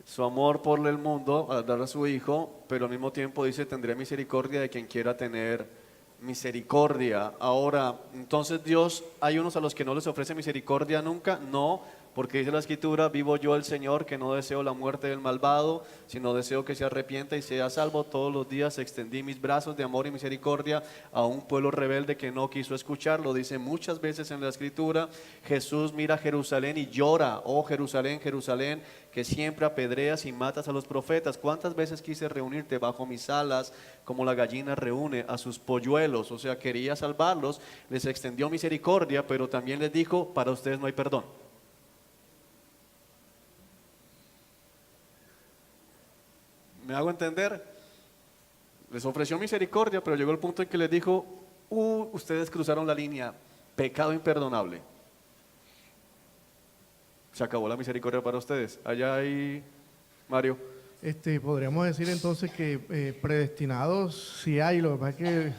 Su amor por el mundo al dar a su Hijo, pero al mismo tiempo dice, tendré misericordia de quien quiera tener misericordia. Ahora, entonces Dios, ¿hay unos a los que no les ofrece misericordia nunca? No, porque dice la escritura, vivo yo el Señor, que no deseo la muerte del malvado, sino deseo que se arrepienta y sea salvo. Todos los días extendí mis brazos de amor y misericordia a un pueblo rebelde que no quiso escuchar. Lo dice muchas veces en la escritura. Jesús mira a Jerusalén y llora, oh Jerusalén, Jerusalén, que siempre apedreas y matas a los profetas. ¿Cuántas veces quise reunirte bajo mis alas como la gallina reúne a sus polluelos? O sea, quería salvarlos, les extendió misericordia, pero también les dijo, para ustedes no hay perdón. ¿Me hago entender? Les ofreció misericordia, pero llegó el punto en que les dijo, ustedes cruzaron la línea, pecado imperdonable. Se acabó la misericordia para ustedes. Allá hay, Mario. Podríamos decir entonces que predestinados sí hay, lo que pasa es que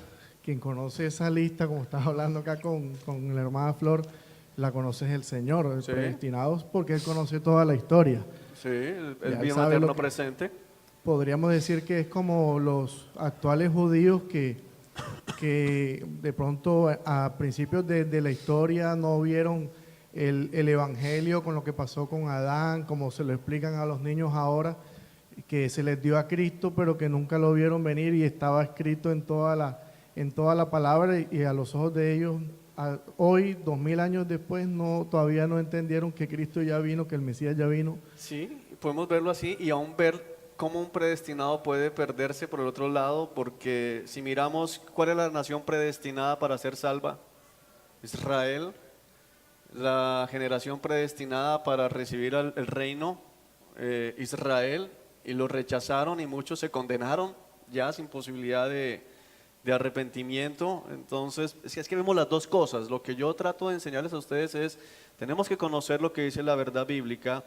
quien conoce esa lista, como estás hablando acá con la hermana Flor, la conoce es el Señor, Sí. predestinados porque Él conoce toda la historia. Sí, el Ya bien sabe eterno lo que- presente. Podríamos decir que es como los actuales judíos que de pronto a principios de la historia no vieron el evangelio con lo que pasó con Adán, como se lo explican a los niños ahora, que se les dio a Cristo, pero que nunca lo vieron venir y estaba escrito en toda la palabra y a los ojos de ellos, hoy, 2000 años después, todavía no entendieron que Cristo ya vino, que el Mesías ya vino. Sí, podemos verlo así y aún ver cómo un predestinado puede perderse por el otro lado, porque si miramos cuál es la nación predestinada para ser salva, Israel, la generación predestinada para recibir el reino, Israel, y lo rechazaron y muchos se condenaron ya sin posibilidad de arrepentimiento. Entonces, si es que vemos las dos cosas, lo que yo trato de enseñarles a ustedes es, tenemos que conocer lo que dice la verdad bíblica,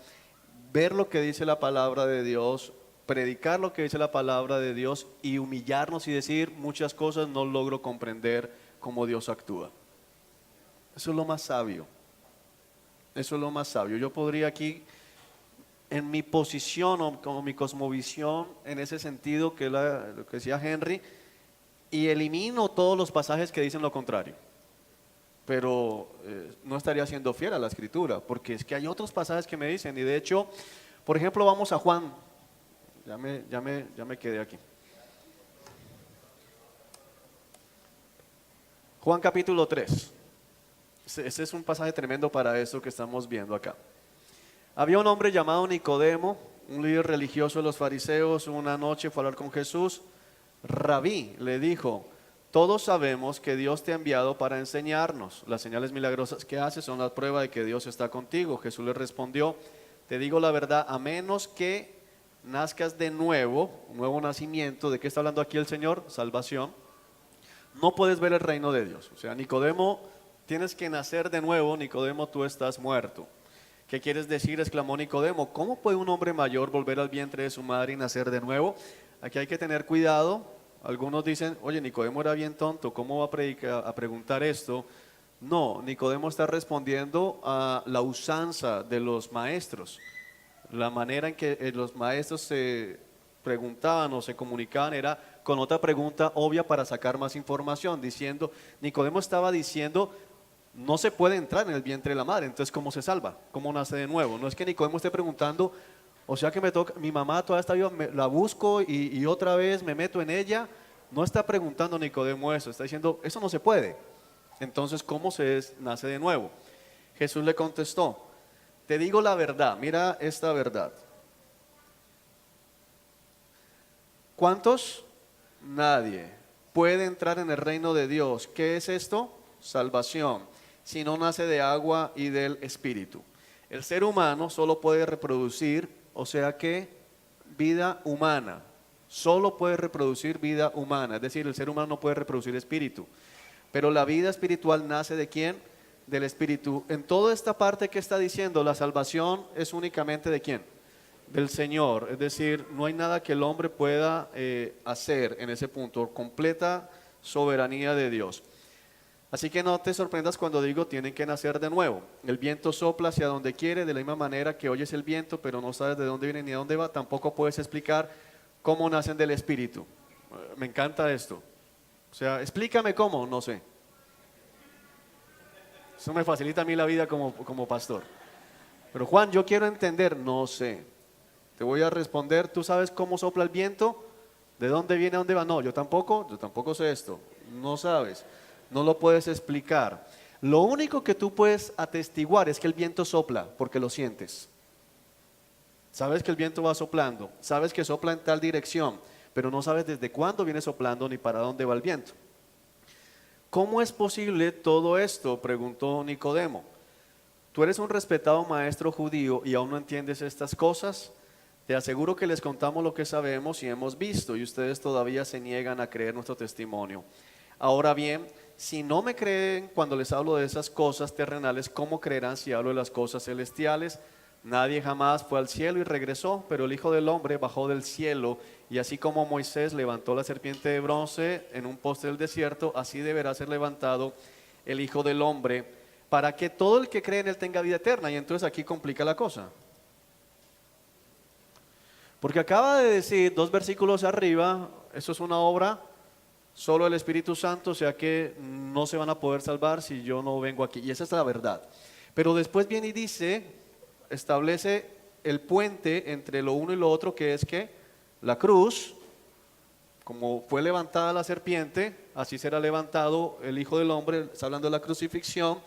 ver lo que dice la palabra de Dios, predicar lo que dice la palabra de Dios y humillarnos y decir muchas cosas no logro comprender cómo Dios actúa. Eso es lo más sabio. Eso es lo más sabio. Yo podría aquí, en mi posición o como mi cosmovisión, en ese sentido que lo que decía Henry, y elimino todos los pasajes que dicen lo contrario. Pero no estaría siendo fiel a la escritura, porque es que hay otros pasajes que me dicen, y de hecho, por ejemplo, vamos a Juan. Ya me quedé aquí. Juan capítulo 3. Ese es un pasaje tremendo para eso que estamos viendo acá. Había un hombre llamado Nicodemo, un líder religioso de los fariseos. Una noche fue a hablar con Jesús. Rabí, le dijo, todos sabemos que Dios te ha enviado para enseñarnos. Las señales milagrosas que haces son la prueba de que Dios está contigo. Jesús le respondió, te digo la verdad, a menos que nazcas de nuevo, un nuevo nacimiento. ¿De qué está hablando aquí el Señor? Salvación. No puedes ver el reino de Dios. O sea, Nicodemo, tienes que nacer de nuevo. Nicodemo, tú estás muerto. ¿Qué quieres decir?, exclamó Nicodemo. ¿Cómo puede un hombre mayor volver al vientre de su madre y nacer de nuevo? Aquí hay que tener cuidado. Algunos dicen, oye, Nicodemo era bien tonto, ¿cómo va a preguntar esto? No, Nicodemo está respondiendo a la usanza de los maestros. La manera en que los maestros se preguntaban o se comunicaban era con otra pregunta obvia para sacar más información, diciendo, Nicodemo estaba diciendo, no se puede entrar en el vientre de la madre, entonces ¿cómo se salva? ¿Cómo nace de nuevo? No es que Nicodemo esté preguntando, o sea que me toca, mi mamá todavía está viva, la busco y otra vez me meto en ella. No está preguntando Nicodemo eso, está diciendo, eso no se puede. Entonces, ¿cómo nace de nuevo? Jesús le contestó, te digo la verdad, mira esta verdad. ¿Cuántos? Nadie puede entrar en el reino de Dios. ¿Qué es esto? Salvación. Si no nace de agua y del Espíritu. El ser humano solo puede reproducir, o sea que vida humana. Solo puede reproducir vida humana. Es decir, el ser humano no puede reproducir espíritu. Pero la vida espiritual nace ¿de quién? Del Espíritu. En toda esta parte que está diciendo, la salvación es únicamente ¿de quién? Del Señor. Es decir, no hay nada que el hombre pueda hacer en ese punto. Completa soberanía de Dios. Así que no te sorprendas cuando digo tienen que nacer de nuevo. El viento sopla hacia donde quiere, de la misma manera que oyes el viento, pero no sabes de dónde viene ni a dónde va. Tampoco puedes explicar cómo nacen del Espíritu. Me encanta esto. O sea, explícame cómo, no sé. Eso me facilita a mí la vida como pastor. Pero Juan, yo quiero entender, no sé. Te voy a responder, ¿tú sabes cómo sopla el viento? ¿De dónde viene, a dónde va? No, yo tampoco sé esto. No sabes, no lo puedes explicar. Lo único que tú puedes atestiguar es que el viento sopla, porque lo sientes. Sabes que el viento va soplando, sabes que sopla en tal dirección, pero no sabes desde cuándo viene soplando ni para dónde va el viento. ¿Cómo es posible todo esto?, preguntó Nicodemo. ¿Tú eres un respetado maestro judío y aún no entiendes estas cosas? Te aseguro que les contamos lo que sabemos y hemos visto, y ustedes todavía se niegan a creer nuestro testimonio. Ahora bien, si no me creen cuando les hablo de esas cosas terrenales, ¿cómo creerán si hablo de las cosas celestiales? Nadie jamás fue al cielo y regresó, pero el Hijo del Hombre bajó del cielo, y así como Moisés levantó la serpiente de bronce en un poste del desierto, así deberá ser levantado el Hijo del Hombre, para que todo el que cree en él tenga vida eterna. Y entonces aquí complica la cosa. Porque acaba de decir 2 versículos arriba, eso es una obra solo el Espíritu Santo, o sea que no se van a poder salvar si yo no vengo aquí. Y esa es la verdad. Pero después viene y dice, establece el puente entre lo uno y lo otro, que es que la cruz, como fue levantada la serpiente, así será levantado el Hijo del Hombre, está hablando de la crucifixión,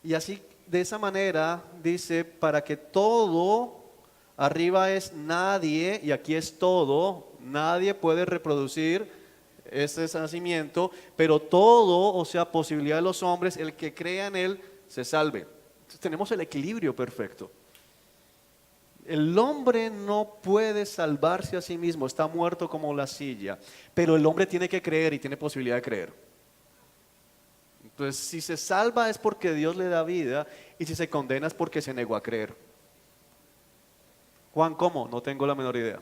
y así de esa manera dice, para que todo, arriba es nadie, y aquí es todo, nadie puede reproducir este nacimiento, pero todo, o sea, posibilidad de los hombres, el que crea en él, se salve. Entonces tenemos el equilibrio perfecto. El hombre no puede salvarse a sí mismo, está muerto como la silla, pero el hombre tiene que creer y tiene posibilidad de creer. Entonces, si se salva es porque Dios le da vida, y si se condena es porque se negó a creer. Juan, ¿cómo? No tengo la menor idea.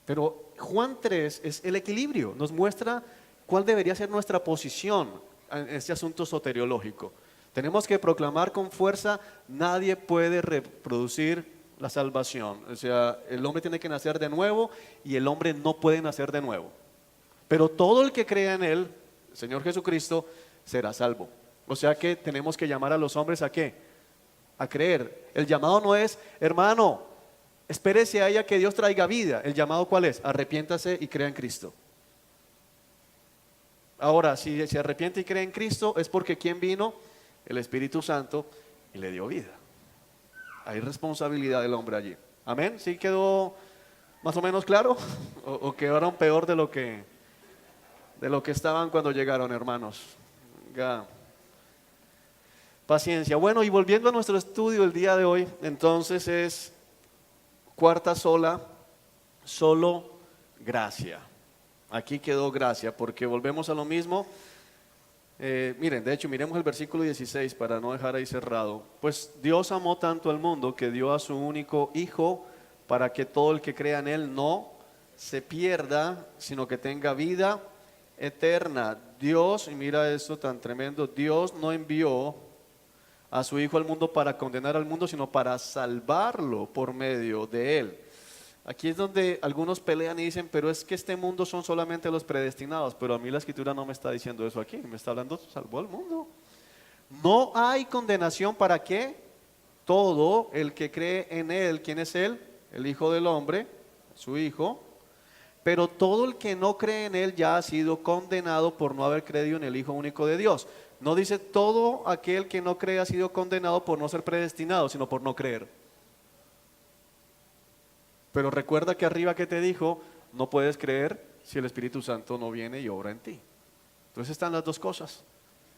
Pero Juan 3 es el equilibrio, nos muestra cuál debería ser nuestra posición en este asunto soteriológico. Tenemos que proclamar con fuerza, nadie puede reproducir la salvación. O sea, el hombre tiene que nacer de nuevo y el hombre no puede nacer de nuevo. Pero todo el que crea en él, el Señor Jesucristo, será salvo. O sea que tenemos que llamar a los hombres ¿a qué? A creer. El llamado no es, hermano, espérese a ella que Dios traiga vida. El llamado ¿cuál es? Arrepiéntase y crea en Cristo. Ahora, si se arrepiente y cree en Cristo, es porque ¿quién vino? El Espíritu Santo, y le dio vida. Hay responsabilidad del hombre allí. ¿Amén? ¿Sí quedó más o menos claro? ¿O quedaron peor de lo que estaban cuando llegaron, hermanos? Venga. Paciencia. Bueno, y volviendo a nuestro estudio el día de hoy, entonces es cuarta sola, solo gracia. Aquí quedó gracia, porque volvemos a lo mismo. Miren, de hecho, miremos el versículo 16 para no dejar ahí cerrado. Pues Dios amó tanto al mundo que dio a su único Hijo para que todo el que crea en Él no se pierda, sino que tenga vida eterna. Dios, y mira esto tan tremendo, Dios no envió a su Hijo al mundo para condenar al mundo, sino para salvarlo por medio de Él. Aquí es donde algunos pelean y dicen, pero es que este mundo son solamente los predestinados, pero a mí la Escritura no me está diciendo eso aquí, me está hablando, salvó al mundo. No hay condenación para qué, todo el que cree en Él, ¿quién es Él? El Hijo del Hombre, su Hijo, pero todo el que no cree en Él ya ha sido condenado por no haber creído en el Hijo único de Dios. No dice todo aquel que no cree ha sido condenado por no ser predestinado, sino por no creer. Pero recuerda que arriba que te dijo, no puedes creer si el Espíritu Santo no viene y obra en ti. Entonces están las dos cosas.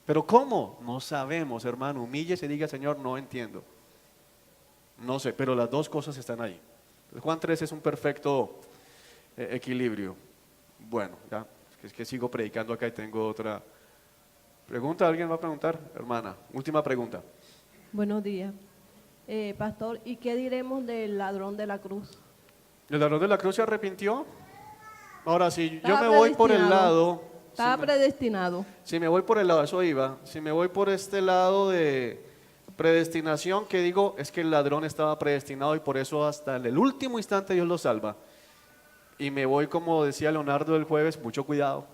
¿Pero cómo? No sabemos, hermano. Humíllese y diga, Señor, no entiendo. No sé, pero las dos cosas están ahí. Juan 3 es un perfecto equilibrio. Bueno, ya, es que sigo predicando acá y tengo otra pregunta. ¿Alguien va a preguntar? Hermana, última pregunta. Buenos días. Pastor, ¿y qué diremos del ladrón de la cruz? ¿El ladrón de la cruz se arrepintió? Ahora, si yo Estaba me voy por el predestinado. lado... Estaba predestinado. Si me voy por el lado, eso iba, si me voy por este lado de predestinación, que digo, es que el ladrón estaba predestinado y por eso hasta el último instante Dios lo salva. Y me voy, como decía Leonardo el jueves, mucho cuidado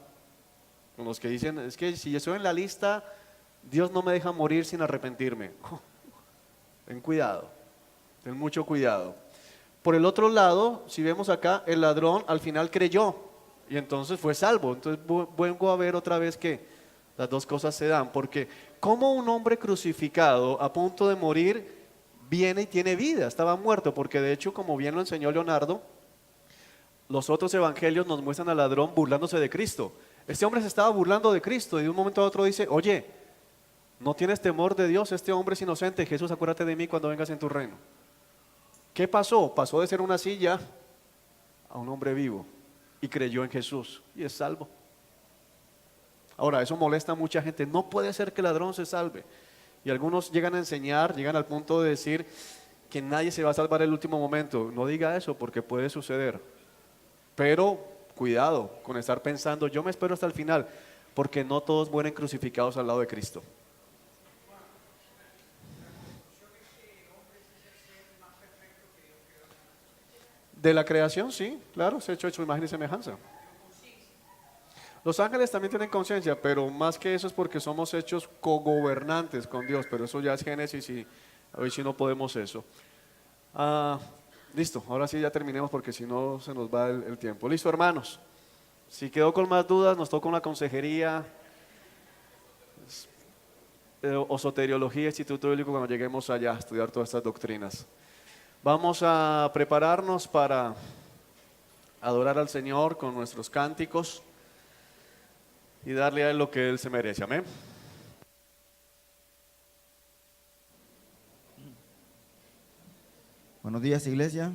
con los que dicen, es que si yo estoy en la lista, Dios no me deja morir sin arrepentirme. Ten cuidado, ten mucho cuidado. Por el otro lado, si vemos acá, el ladrón al final creyó y entonces fue salvo. Entonces vengo a ver otra vez que las dos cosas se dan, porque como un hombre crucificado a punto de morir viene y tiene vida, estaba muerto, porque de hecho, como bien lo enseñó Leonardo, los otros evangelios nos muestran al ladrón burlándose de Cristo. Este hombre se estaba burlando de Cristo y de un momento a otro dice, oye, ¿no tienes temor de Dios? Este hombre es inocente. Jesús, acuérdate de mí cuando vengas en tu reino. ¿Qué pasó? Pasó de ser una silla a un hombre vivo y creyó en Jesús y es salvo. Ahora, eso molesta a mucha gente. No puede ser que el ladrón se salve. Y algunos llegan a enseñar, llegan al punto de decir que nadie se va a salvar en el último momento. No diga eso porque puede suceder. Pero cuidado con estar pensando, yo me espero hasta el final, porque no todos mueren crucificados al lado de Cristo. De la creación, sí, claro, se ha hecho en su imagen y semejanza. Los ángeles también tienen conciencia, pero más que eso es porque somos hechos cogobernantes con Dios, pero eso ya es Génesis y hoy sí no podemos eso. Listo, ahora sí ya terminemos porque si no se nos va el tiempo. Listo, hermanos. Si quedó con más dudas, nos toca una consejería o soteriología, Instituto Bíblico, cuando lleguemos allá a estudiar todas estas doctrinas. Vamos a prepararnos para adorar al Señor con nuestros cánticos y darle a Él lo que Él se merece. Amén. Buenos días, iglesia.